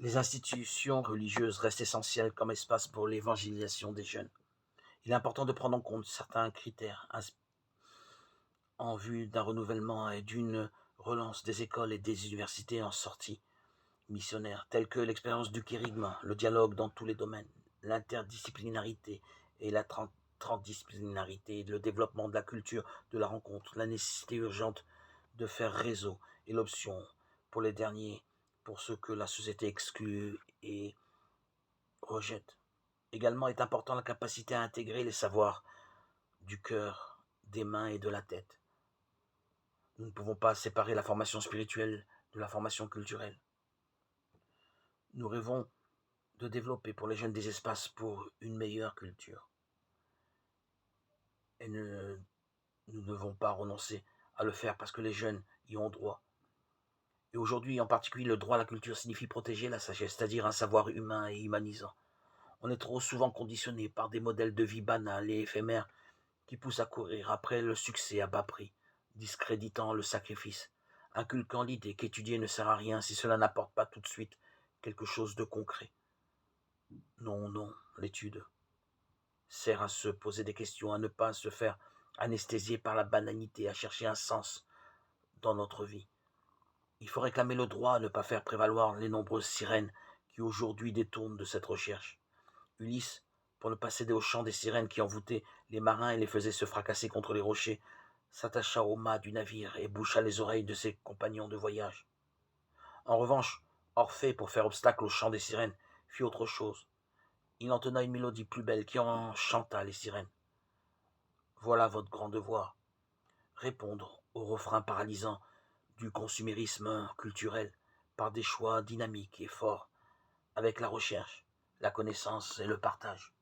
Les institutions religieuses restent essentielles comme espace pour l'évangélisation des jeunes. Il est important de prendre en compte certains critères en vue d'un renouvellement et d'une relance des écoles et des universités en sortie missionnaire, tels que l'expérience du kérigme, le dialogue dans tous les domaines, l'interdisciplinarité et la transdisciplinarité, le développement de la culture de la rencontre, la nécessité urgente de faire réseau et l'option pour les derniers, pour ceux que la société exclut et rejette. Également est important la capacité à intégrer les savoirs du cœur, des mains et de la tête. Nous ne pouvons pas séparer la formation spirituelle de la formation culturelle. Nous rêvons de développer pour les jeunes des espaces pour une meilleure culture. Et nous ne devons pas renoncer à le faire parce que les jeunes y ont droit. Et aujourd'hui, en particulier, le droit à la culture signifie protéger la sagesse, c'est-à-dire un savoir humain et humanisant. On est trop souvent conditionné par des modèles de vie banals et éphémères qui poussent à courir après le succès à bas prix, discréditant le sacrifice, inculquant l'idée qu'étudier ne sert à rien si cela n'apporte pas tout de suite quelque chose de concret. Non, non, l'étude sert à se poser des questions, à ne pas se faire anesthésier par la banalité, à chercher un sens dans notre vie. Il faut réclamer le droit à ne pas faire prévaloir les nombreuses sirènes qui aujourd'hui détournent de cette recherche. Ulysse, pour ne pas céder au chant des sirènes qui envoûtaient les marins et les faisaient se fracasser contre les rochers, s'attacha au mât du navire et boucha les oreilles de ses compagnons de voyage. En revanche, Orphée, pour faire obstacle au chant des sirènes, fit autre chose. Il entonna une mélodie plus belle qui enchanta les sirènes. Voilà votre grand devoir, répondre au refrain paralysant du consumérisme culturel par des choix dynamiques et forts, avec la recherche, la connaissance et le partage.